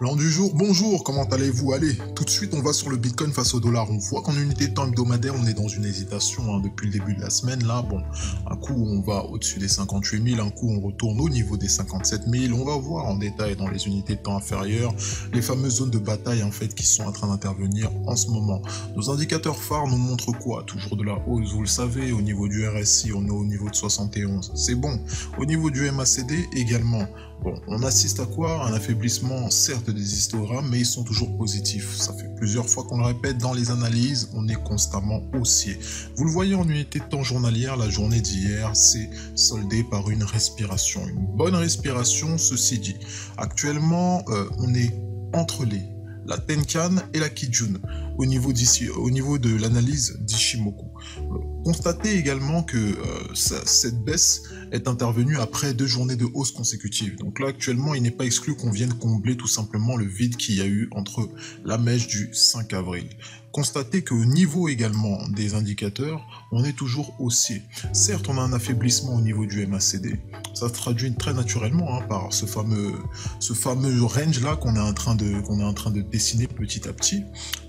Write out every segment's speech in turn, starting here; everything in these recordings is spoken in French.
Plan du jour, bonjour, comment allez-vous? Allez, tout de suite on va sur le Bitcoin face au dollar. On voit qu'en unité de temps hebdomadaire, on est dans une hésitation depuis le début de la semaine. Là, bon, un coup on va au-dessus des 58 000, un coup on retourne au niveau des 57 000. On va voir en détail dans les unités de temps inférieures les fameuses zones de bataille en fait qui sont en train d'intervenir en ce moment. Nos indicateurs phares nous montrent quoi? Toujours de la hausse, vous le savez, au niveau du RSI, on est au niveau de 71. C'est bon. Au niveau du MACD également. Bon, on assiste à quoi? Un affaiblissement, certes, des histogrammes, mais ils sont toujours positifs. Ça fait plusieurs fois qu'on le répète dans les analyses, on est constamment haussier. Vous le voyez en unité de temps journalière, la journée d'hier s'est soldée par une respiration. Une bonne respiration, ceci dit. Actuellement, on est entre la Tenkan et la Kijun au niveau de l'analyse d'Ishimoku. Constatez également que cette baisse est intervenue après 2 journées de hausse consécutives. Donc là, actuellement, il n'est pas exclu qu'on vienne combler tout simplement le vide qu'il y a eu entre la mèche du 5 avril. Constatez qu'au niveau également des indicateurs, on est toujours haussier. Certes, on a un affaiblissement au niveau du MACD. Ça se traduit très naturellement par ce fameux range là qu'on est en train de dessiner petit à petit.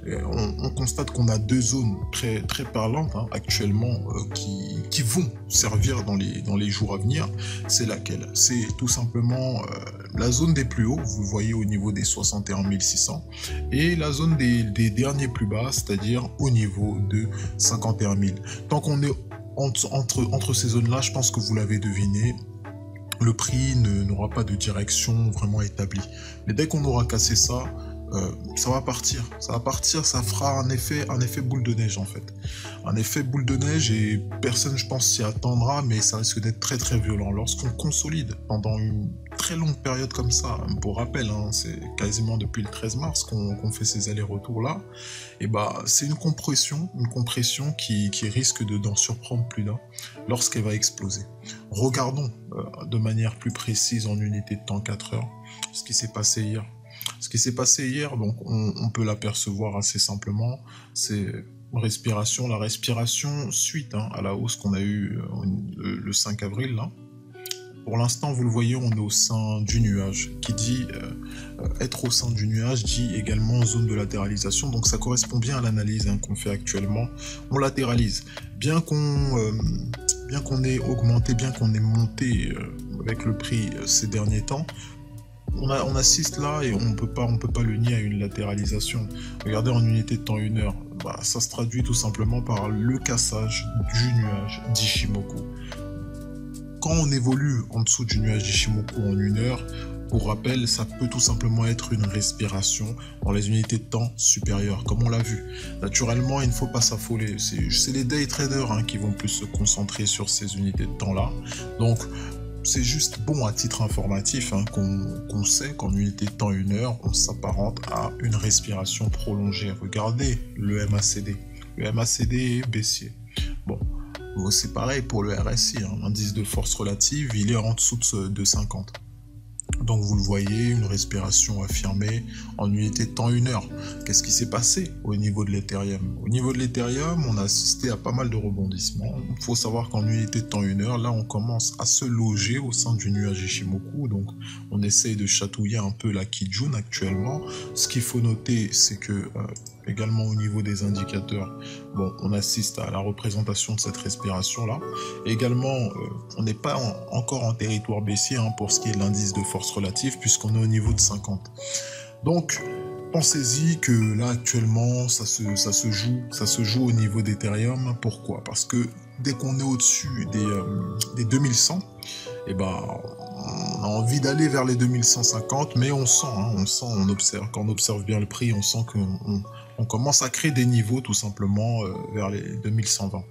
On constate qu'on a 2 zones très très parlantes actuellement qui vont servir dans les jours à venir. C'est laquelle? C'est tout simplement la zone des plus hauts, vous le voyez au niveau des 61 600, et la zone des derniers plus bas, c'est-à-dire au niveau de 51 000. Tant qu'on est entre ces zones-là, je pense que vous l'avez deviné, le prix n'aura pas de direction vraiment établie. Mais dès qu'on aura cassé ça, ça va partir, ça fera un effet boule de neige en fait. Un effet boule de neige et personne je pense s'y attendra, mais ça risque d'être très très violent. Lorsqu'on consolide pendant une très longue période comme ça, pour rappel, c'est quasiment depuis le 13 mars qu'on fait ces allers-retours là, et c'est une compression qui risque d'en surprendre plus d'un lorsqu'elle va exploser. Regardons de manière plus précise en unité de temps 4 heures ce qui s'est passé hier. Ce qui s'est passé hier, donc on peut l'apercevoir assez simplement, c'est la respiration suite à la hausse qu'on a eue le 5 avril là. Pour l'instant, vous le voyez, on est au sein du nuage. Qui dit être au sein du nuage dit également zone de latéralisation. Donc ça correspond bien à l'analyse qu'on fait actuellement. On latéralise. Bien qu'on ait augmenté, bien qu'on ait monté avec le prix ces derniers temps, on assiste là et on peut pas le nier à une latéralisation. Regardez en unité de temps 1 heure, ça se traduit tout simplement par le cassage du nuage d'Ishimoku. Quand on évolue en dessous du nuage d'Ishimoku en 1 heure, pour rappel, ça peut tout simplement être une respiration dans les unités de temps supérieures, comme on l'a vu. Naturellement, il ne faut pas s'affoler. C'est les day traders qui vont plus se concentrer sur ces unités de temps-là. Donc, c'est juste bon à titre informatif qu'on sait qu'en unité de temps 1 heure, on s'apparente à une respiration prolongée. Regardez le MACD. Le MACD est baissier. Bon, c'est pareil pour le RSI. L'indice de force relative, il est en dessous de 50. Donc vous le voyez, une respiration affirmée en unité de temps 1 heure. Qu'est-ce qui s'est passé au niveau de l'Ethereum? Au niveau de l'Ethereum, on a assisté à pas mal de rebondissements. Il faut savoir qu'en unité de temps 1 heure, là on commence à se loger au sein du nuage Ishimoku. Donc on essaye de chatouiller un peu la Kijun actuellement. Ce qu'il faut noter, c'est que également au niveau des indicateurs, on assiste à la représentation de cette respiration là. Également, on n'est pas encore en territoire baissier pour ce qui est de l'indice de force relative, puisqu'on est au niveau de 50. Donc pensez-y que là actuellement ça se joue au niveau d'Ethereum. Pourquoi? Parce que dès qu'on est au-dessus des 2100, on a envie d'aller vers les 2150, mais on observe, quand on observe bien le prix, on sent qu'on commence à créer des niveaux tout simplement vers les 2120.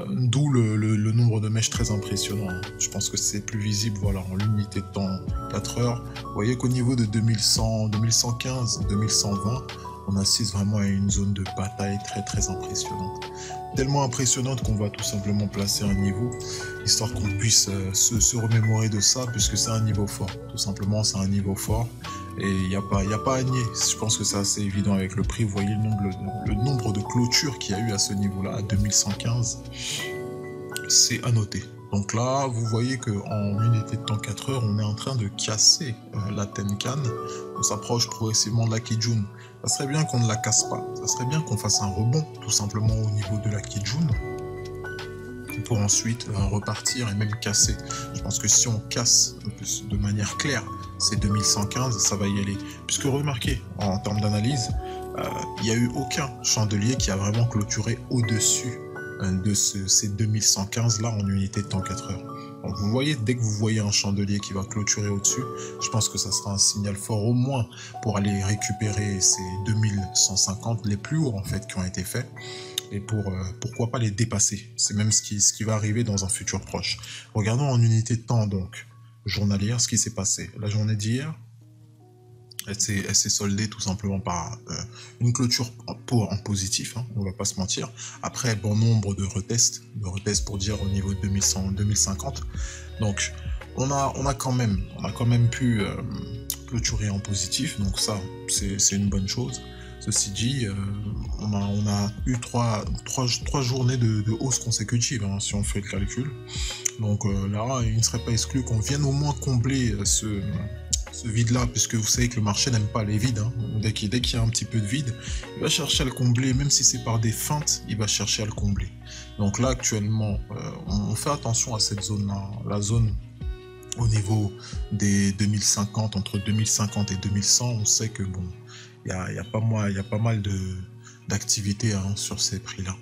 D'où le nombre de mèches très impressionnant. Je pense que c'est plus visible en l'unité de temps 4 heures. Vous voyez qu'au niveau de 2100, 2115, 2120, on assiste vraiment à une zone de bataille très très impressionnante. Tellement impressionnante qu'on va tout simplement placer un niveau, histoire qu'on puisse se remémorer de ça, puisque c'est un niveau fort. Tout simplement, c'est un niveau fort. Et il n'y a pas à nier. Je pense que c'est assez évident avec le prix. Vous voyez le nombre de clôtures qu'il y a eu à ce niveau-là, à 2115. C'est à noter. Donc là, vous voyez qu'en unité de temps 4 heures, on est en train de casser la Tenkan. On s'approche progressivement de la Kijun. Ça serait bien qu'on ne la casse pas. Ça serait bien qu'on fasse un rebond, tout simplement au niveau de la Kijun, pour ensuite repartir et même casser. Je pense que si on casse de manière claire ces 2115, ça va y aller. Puisque remarquez, en termes d'analyse, il n'y a eu aucun chandelier qui a vraiment clôturé au-dessus de ces 2115 là en unité de temps 4 heures. Donc vous voyez, dès que vous voyez un chandelier qui va clôturer au-dessus, je pense que ça sera un signal fort au moins pour aller récupérer ces 2150 les plus hauts en fait qui ont été faits, et pourquoi pas les dépasser. C'est même ce qui va arriver dans un futur proche. Regardons en unité de temps donc journalière ce qui s'est passé. La journée d'hier, elle s'est soldée tout simplement par une clôture en positif, hein, on va pas se mentir. Après, bon nombre de retests pour dire au niveau de 2100, 2050. Donc, on a quand même pu clôturer en positif, donc ça, c'est une bonne chose. Ceci dit, on a eu trois journées de hausse consécutive, hein, si on fait le calcul. Donc là, il ne serait pas exclu qu'on vienne au moins combler ce vide-là, puisque vous savez que le marché n'aime pas les vides. Hein. Dès qu'il y a un petit peu de vide, il va chercher à le combler, même si c'est par des feintes, il va chercher à le combler. Donc là, actuellement, on fait attention à cette zone-là, la zone au niveau des 2050, entre 2050 et 2100, on sait que bon, il y a pas mal d'activités hein, sur ces prix-là.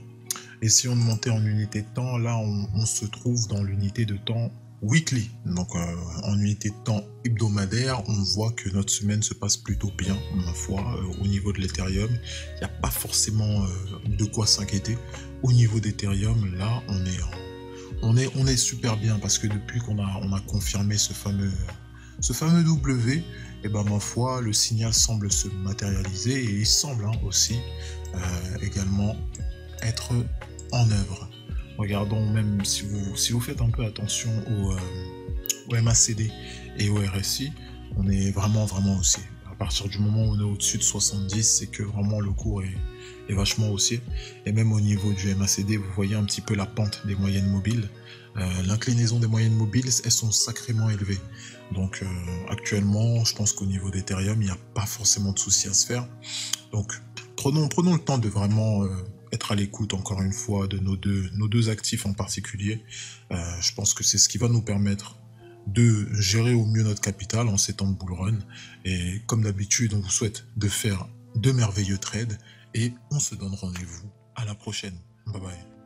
Et si on montait en unité de temps, là, on se trouve dans l'unité de temps weekly. Donc, en unité de temps hebdomadaire, on voit que notre semaine se passe plutôt bien, ma foi, au niveau de l'Ethereum. Il n'y a pas forcément de quoi s'inquiéter. Au niveau d'Ethereum, là, on est super bien parce que depuis qu'on a confirmé ce fameux W, et ben ma foi, le signal semble se matérialiser et il semble hein, aussi également être en œuvre. Regardons même si vous faites un peu attention au MACD et au RSI, on est vraiment haussier. À partir du moment où on est au-dessus de 70, c'est que vraiment le cours est vachement haussier. Et même au niveau du MACD, vous voyez un petit peu la pente des moyennes mobiles. L'inclinaison des moyennes mobiles, elles sont sacrément élevées. Donc actuellement, je pense qu'au niveau d'Ethereum, il n'y a pas forcément de soucis à se faire. Donc prenons le temps de vraiment être à l'écoute, encore une fois, de nos deux actifs en particulier. Je pense que c'est ce qui va nous permettre de gérer au mieux notre capital en ces temps de bull run. Et comme d'habitude, on vous souhaite de faire de merveilleux trades et on se donne rendez-vous à la prochaine. Bye bye.